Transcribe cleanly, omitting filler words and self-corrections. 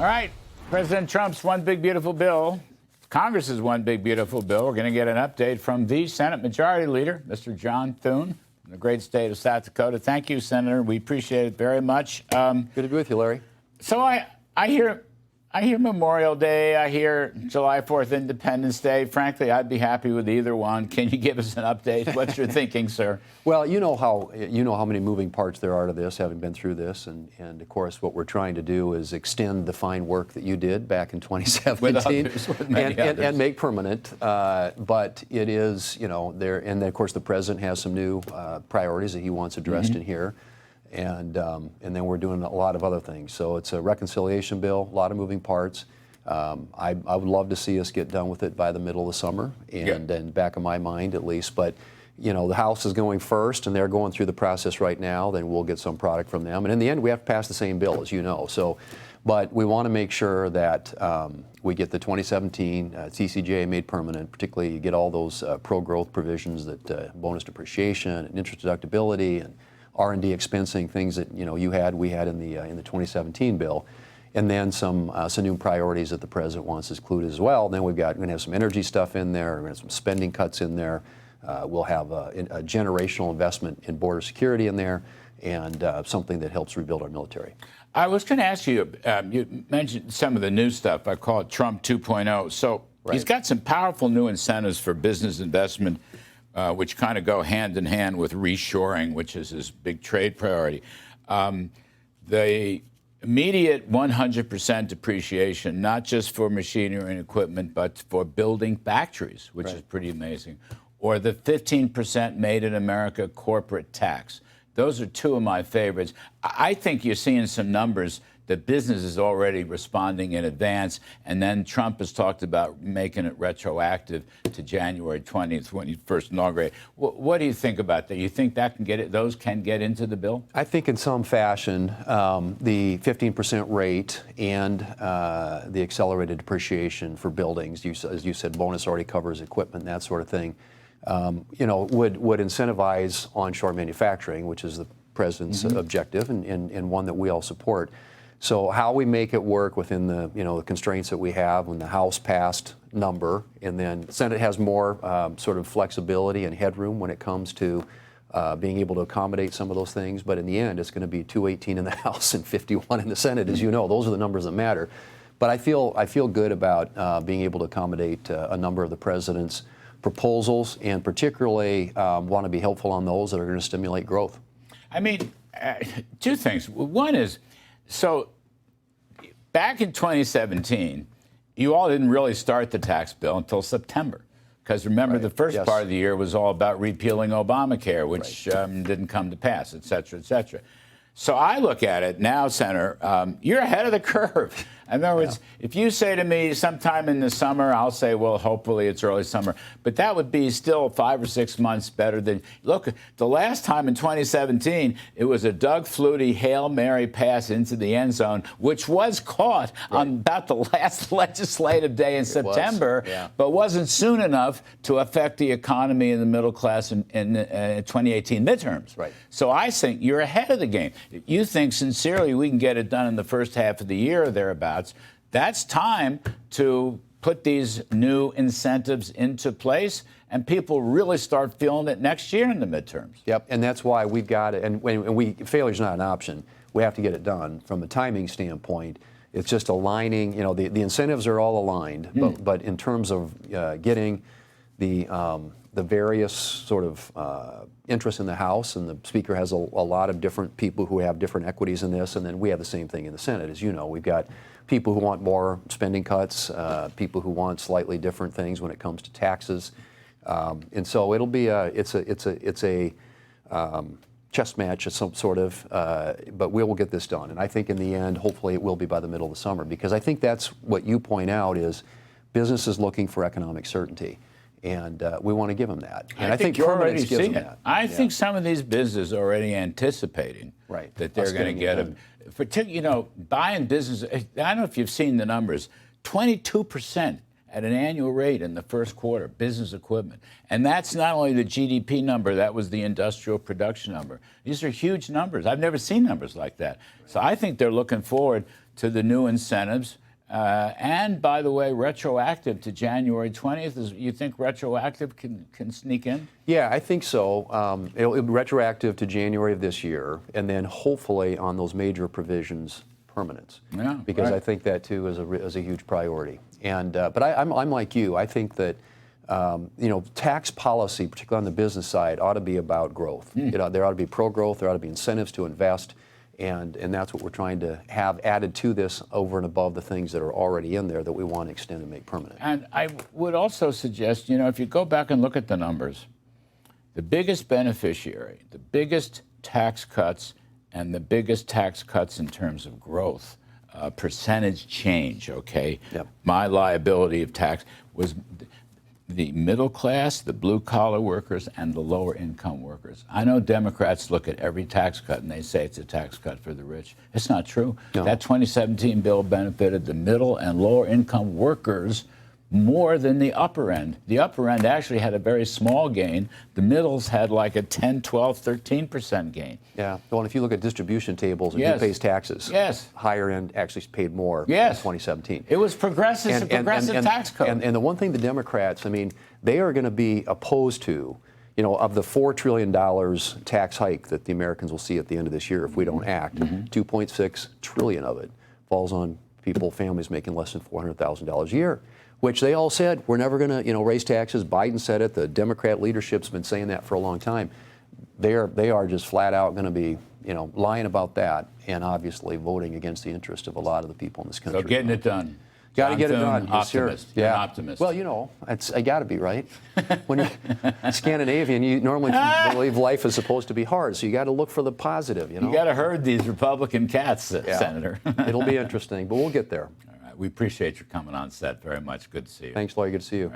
All right. President Trump's one big, beautiful bill. Congress's one big, beautiful bill. We're going to get an update from the Senate Majority Leader, Mr. John Thune, from the great state of South Dakota. Thank you, Senator. We appreciate it very much. Good to be with you, Larry. So I hear Memorial Day. I hear July 4th, Independence Day. Frankly, I'd be happy with either one. Can you give us an update? What's your thinking, sir? Well, you know how many moving parts there are to this, having been through this, and of course, what we're trying to do is extend the fine work that you did back in 2017 and make permanent. But it is, there, and then of course the president has some new priorities that he wants addressed in here. And then we're doing a lot of other things. So it's a reconciliation bill, a lot of moving parts. I would love to see us get done with it by the middle of the summer, and then back of my mind at least. But the House is going first, and they're going through the process right now. Then we'll get some product from them. And in the end, we have to pass the same bill, as you know. So, but we want to make sure that we get the 2017 TCJA made permanent, particularly you get all those pro-growth provisions, that bonus depreciation and interest deductibility and R&D expensing, things that we had in the 2017 bill, and then some new priorities that the president wants included as well. And then we're going to have some energy stuff in there. We're going to have some spending cuts in there. We'll have a generational investment in border security in there, and something that helps rebuild our military. I was going to ask you. You mentioned some of the new stuff. I call it Trump 2.0. So he's got some powerful new incentives for business investment, which kind of go hand in hand with reshoring, which is his big trade priority. The immediate 100% depreciation, not just for machinery and equipment, but for building factories, which is pretty amazing. Or the 15% made in America corporate tax. Those are two of my favorites. I think you're seeing some numbers that business is already responding in advance, and then Trump has talked about making it retroactive to January 20th when he first inaugurated. What do you think about that? You think that those can get into the bill? I think in some fashion, the 15% rate and the accelerated depreciation for buildings, as you said, bonus already covers equipment, that sort of thing, would incentivize onshore manufacturing, which is the president's objective and one that we all support. So how we make it work within the the constraints that we have when the House passed number, and then the Senate has more sort of flexibility and headroom when it comes to being able to accommodate some of those things. But in the end, it's going to be 218 in the House and 51 in the Senate, as you know. Those are the numbers that matter. But I feel good about being able to accommodate a number of the president's proposals, and particularly want to be helpful on those that are going to stimulate growth. I mean, two things. One is, so back in 2017, you all didn't really start the tax bill until September. Because remember, the first part of the year was all about repealing Obamacare, which didn't come to pass, et cetera, et cetera. So I look at it now, Senator, you're ahead of the curve. In other words, if you say to me sometime in the summer, I'll say, well, hopefully it's early summer. But that would be still 5 or 6 months better than, look, the last time in 2017, it was a Doug Flutie Hail Mary pass into the end zone, which was caught on about the last legislative day in September, but wasn't soon enough to affect the economy and the middle class in 2018 midterms. So I think you're ahead of the game. If you think sincerely we can get it done in the first half of the year or thereabouts, that's time to put these new incentives into place, and people really start feeling it next year in the midterms. Yep, and that's why we've got it. And failure's not an option. We have to get it done. From a timing standpoint, it's just aligning. The incentives are all aligned, but in terms of getting the various sort of interests in the House, and the Speaker has a lot of different people who have different equities in this, and then we have the same thing in the Senate. As you know, we've got people who want more spending cuts, people who want slightly different things when it comes to taxes, and so it'll be it's a chess match of some sort of, but we will get this done. And I think in the end, hopefully, it will be by the middle of the summer, because I think that's what you point out is businesses looking for economic certainty. And we want to give them that. And I think you're already seeing it. I think some of these businesses are already anticipating that they're going to get them. Particularly, buying business, I don't know if you've seen the numbers, 22% at an annual rate in the first quarter, business equipment. And that's not only the GDP number, that was the industrial production number. These are huge numbers. I've never seen numbers like that. So I think they're looking forward to the new incentives. And by the way, retroactive to January 20th. You think retroactive can sneak in? Yeah, I think so. It'll be retroactive to January of this year, and then hopefully on those major provisions, permanence. Yeah, because right. I think that too is a huge priority. And but I'm like you. I think that tax policy, particularly on the business side, ought to be about growth. There ought to be pro-growth. There ought to be incentives to invest. And that's what we're trying to have added to this over and above the things that are already in there that we want to extend and make permanent. And I would also suggest, if you go back and look at the numbers, the biggest beneficiary, the biggest tax cuts, and the biggest tax cuts in terms of growth, percentage change, okay? Yep. My liability of tax was the middle class, the blue-collar workers, and the lower-income workers. I know Democrats look at every tax cut and they say it's a tax cut for the rich. It's not true. No. That 2017 bill benefited the middle and lower-income workers more than the upper end. The upper end actually had a very small gain. The middles had like a 10, 12, 13% gain. Yeah. Well, and if you look at distribution tables and Yes. who pays taxes, Yes. higher end actually paid more Yes. in 2017. It was progressive, it's a progressive tax code. And the one thing the Democrats, they are going to be opposed to, of the $4 trillion tax hike that the Americans will see at the end of this year if we don't act, $2.6 trillion of it falls on people, families making less than $400,000 a year, which they all said, we're never going to raise taxes. Biden said it. The Democrat leadership's been saying that for a long time. They are just flat out going to be, lying about that and obviously voting against the interest of a lot of the people in this country. So getting it done. Got to get it Thune, done. Yes, sir. optimist. You're an optimist. Well, I got to be, right? When you're Scandinavian, you normally believe life is supposed to be hard, so you got to look for the positive, You got to herd these Republican cats, Yeah. Senator. It'll be interesting, but we'll get there. All right. We appreciate your coming on set very much. Good to see you. Thanks, Larry. Good to see you.